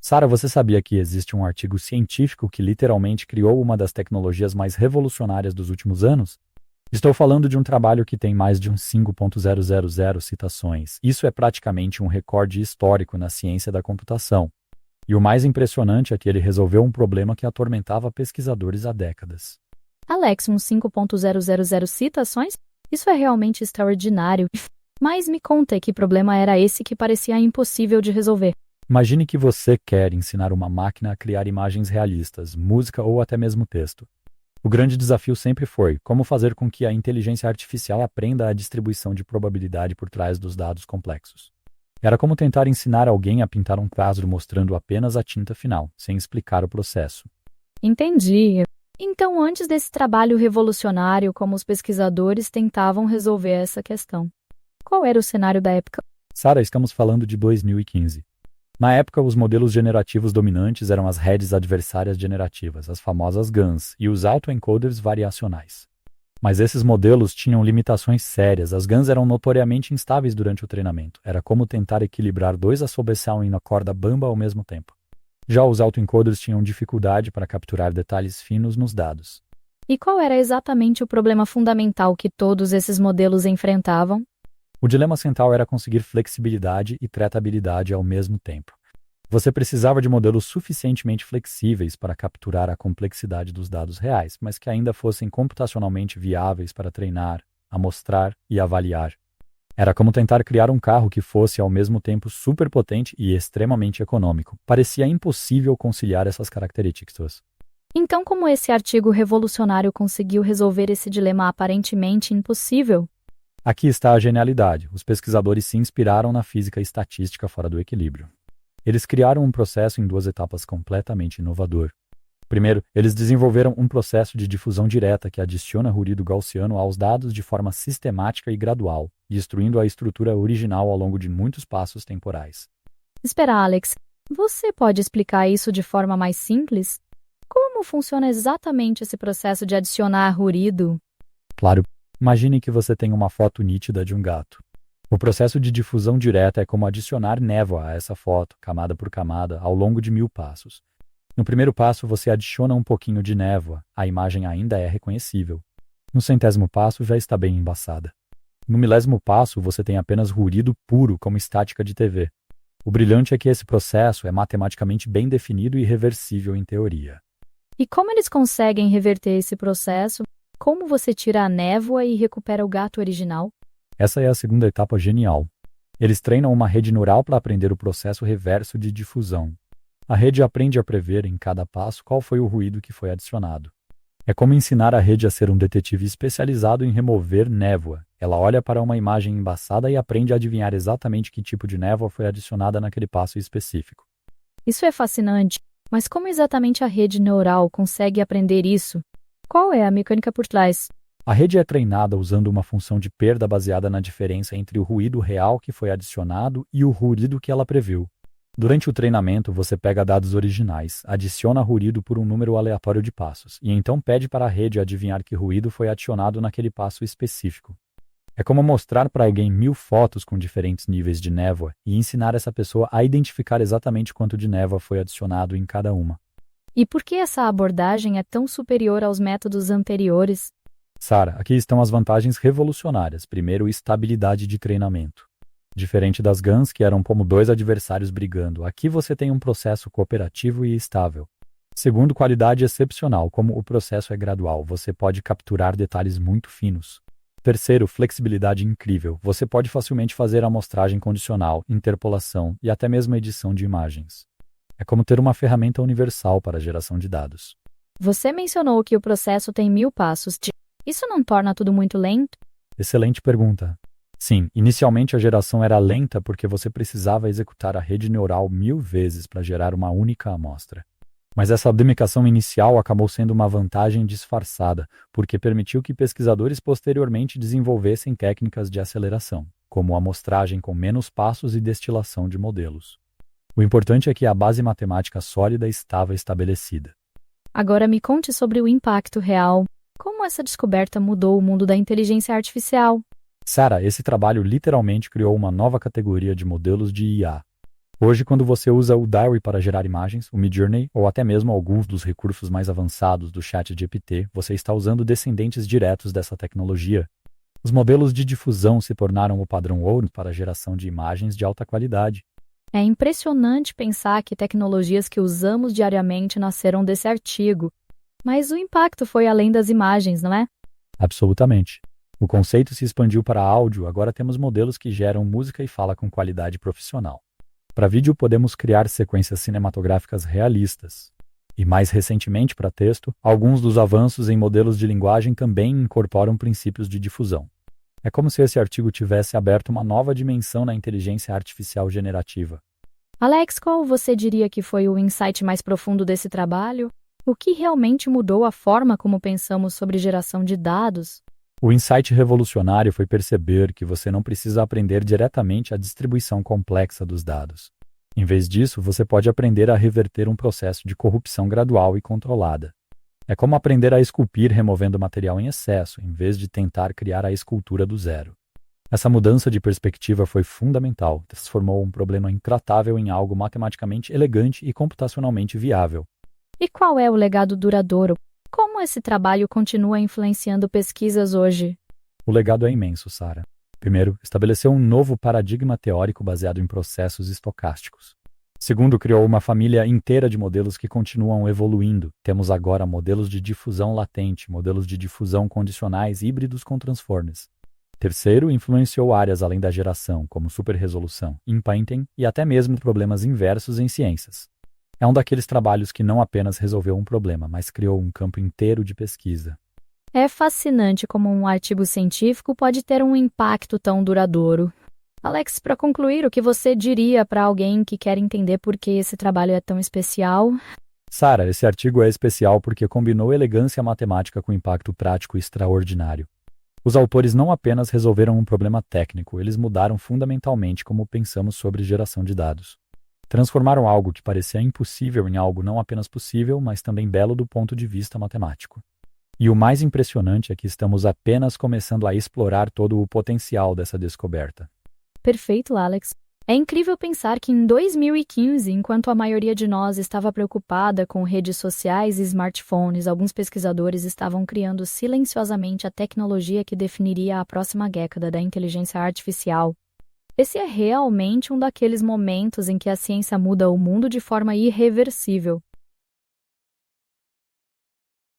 Sara, você sabia que existe um artigo científico que literalmente criou uma das tecnologias mais revolucionárias dos últimos anos? Estou falando de um trabalho que tem mais de uns 5.000 citações. Isso é praticamente um recorde histórico na ciência da computação. E o mais impressionante é que ele resolveu um problema que atormentava pesquisadores há décadas. Alex, uns 5.000 citações? Isso é realmente extraordinário. Mas me conta que problema era esse que parecia impossível de resolver. Imagine que você quer ensinar uma máquina a criar imagens realistas, música ou até mesmo texto. O grande desafio sempre foi como fazer com que a inteligência artificial aprenda a distribuição de probabilidade por trás dos dados complexos. Era como tentar ensinar alguém a pintar um quadro mostrando apenas a tinta final, sem explicar o processo. Entendi. Então, antes desse trabalho revolucionário, como os pesquisadores tentavam resolver essa questão? Qual era o cenário da época? Sara, estamos falando de 2015. Na época, os modelos generativos dominantes eram as redes adversárias generativas, as famosas GANs, e os autoencoders variacionais. Mas esses modelos tinham limitações sérias. As GANs eram notoriamente instáveis durante o treinamento. Era como tentar equilibrar dois assobiações na corda bamba ao mesmo tempo. Já os autoencoders tinham dificuldade para capturar detalhes finos nos dados. E qual era exatamente o problema fundamental que todos esses modelos enfrentavam? O dilema central era conseguir flexibilidade e tratabilidade ao mesmo tempo. Você precisava de modelos suficientemente flexíveis para capturar a complexidade dos dados reais, mas que ainda fossem computacionalmente viáveis para treinar, amostrar e avaliar. Era como tentar criar um carro que fosse ao mesmo tempo superpotente e extremamente econômico. Parecia impossível conciliar essas características. Então, como esse artigo revolucionário conseguiu resolver esse dilema aparentemente impossível? Aqui está a genialidade. Os pesquisadores se inspiraram na física estatística fora do equilíbrio. Eles criaram um processo em duas etapas completamente inovador. Primeiro, eles desenvolveram um processo de difusão direta que adiciona ruído gaussiano aos dados de forma sistemática e gradual, destruindo a estrutura original ao longo de muitos passos temporais. Espera, Alex, você pode explicar isso de forma mais simples? Como funciona exatamente esse processo de adicionar ruído? Claro, imagine que você tem uma foto nítida de um gato. O processo de difusão direta é como adicionar névoa a essa foto, camada por camada, ao longo de 1000 passos. No primeiro passo, você adiciona um pouquinho de névoa, a imagem ainda é reconhecível. No 100º passo, já está bem embaçada. No 1000º passo, você tem apenas ruído puro, como estática de TV. O brilhante é que esse processo é matematicamente bem definido e reversível em teoria. E como eles conseguem reverter esse processo? Como você tira a névoa e recupera o gato original? Essa é a segunda etapa genial. Eles treinam uma rede neural para aprender o processo reverso de difusão. A rede aprende a prever em cada passo qual foi o ruído que foi adicionado. É como ensinar a rede a ser um detetive especializado em remover névoa. Ela olha para uma imagem embaçada e aprende a adivinhar exatamente que tipo de névoa foi adicionada naquele passo específico. Isso é fascinante, mas como exatamente a rede neural consegue aprender isso? Qual é a mecânica por trás? A rede é treinada usando uma função de perda baseada na diferença entre o ruído real que foi adicionado e o ruído que ela previu. Durante o treinamento, você pega dados originais, adiciona ruído por um número aleatório de passos, e então pede para a rede adivinhar que ruído foi adicionado naquele passo específico. É como mostrar para alguém 1000 fotos com diferentes níveis de névoa e ensinar essa pessoa a identificar exatamente quanto de névoa foi adicionado em cada uma. E por que essa abordagem é tão superior aos métodos anteriores? Sara, aqui estão as vantagens revolucionárias. Primeiro, estabilidade de treinamento. Diferente das GANs, que eram como dois adversários brigando, aqui você tem um processo cooperativo e estável. Segundo, qualidade excepcional. Como o processo é gradual, você pode capturar detalhes muito finos. Terceiro, flexibilidade incrível. Você pode facilmente fazer amostragem condicional, interpolação e até mesmo edição de imagens. É como ter uma ferramenta universal para a geração de dados. Você mencionou que o processo tem 1000 passos. Isso não torna tudo muito lento? Excelente pergunta. Sim, inicialmente a geração era lenta porque você precisava executar a rede neural 1000 vezes para gerar uma única amostra. Mas essa demarcação inicial acabou sendo uma vantagem disfarçada, porque permitiu que pesquisadores posteriormente desenvolvessem técnicas de aceleração, como amostragem com menos passos e destilação de modelos. O importante é que a base matemática sólida estava estabelecida. Agora me conte sobre o impacto real. Como essa descoberta mudou o mundo da inteligência artificial? Sara, esse trabalho literalmente criou uma nova categoria de modelos de IA. Hoje, quando você usa o Diary para gerar imagens, o Midjourney ou até mesmo alguns dos recursos mais avançados do ChatGPT, você está usando descendentes diretos dessa tecnologia. Os modelos de difusão se tornaram o padrão ouro para a geração de imagens de alta qualidade. É impressionante pensar que tecnologias que usamos diariamente nasceram desse artigo. Mas o impacto foi além das imagens, não é? Absolutamente. O conceito se expandiu para áudio, agora temos modelos que geram música e fala com qualidade profissional. Para vídeo, podemos criar sequências cinematográficas realistas. E mais recentemente, para texto, alguns dos avanços em modelos de linguagem também incorporam princípios de difusão. É como se esse artigo tivesse aberto uma nova dimensão na inteligência artificial generativa. Alex, qual você diria que foi o insight mais profundo desse trabalho? O que realmente mudou a forma como pensamos sobre geração de dados? O insight revolucionário foi perceber que você não precisa aprender diretamente a distribuição complexa dos dados. Em vez disso, você pode aprender a reverter um processo de corrupção gradual e controlada. É como aprender a esculpir removendo material em excesso, em vez de tentar criar a escultura do zero. Essa mudança de perspectiva foi fundamental, transformou um problema intratável em algo matematicamente elegante e computacionalmente viável. E qual é o legado duradouro? Como esse trabalho continua influenciando pesquisas hoje? O legado é imenso, Sarah. Primeiro, estabeleceu um novo paradigma teórico baseado em processos estocásticos. Segundo, criou uma família inteira de modelos que continuam evoluindo. Temos agora modelos de difusão latente, modelos de difusão condicionais híbridos com transformers. Terceiro, influenciou áreas além da geração, como superresolução, inpainting e até mesmo problemas inversos em ciências. É um daqueles trabalhos que não apenas resolveu um problema, mas criou um campo inteiro de pesquisa. É fascinante como um artigo científico pode ter um impacto tão duradouro. Alex, para concluir, o que você diria para alguém que quer entender por que esse trabalho é tão especial? Sarah, esse artigo é especial porque combinou elegância matemática com impacto prático extraordinário. Os autores não apenas resolveram um problema técnico, eles mudaram fundamentalmente como pensamos sobre geração de dados. Transformaram algo que parecia impossível em algo não apenas possível, mas também belo do ponto de vista matemático. E o mais impressionante é que estamos apenas começando a explorar todo o potencial dessa descoberta. Perfeito, Alex. É incrível pensar que em 2015, enquanto a maioria de nós estava preocupada com redes sociais e smartphones, alguns pesquisadores estavam criando silenciosamente a tecnologia que definiria a próxima década da inteligência artificial. Esse é realmente um daqueles momentos em que a ciência muda o mundo de forma irreversível.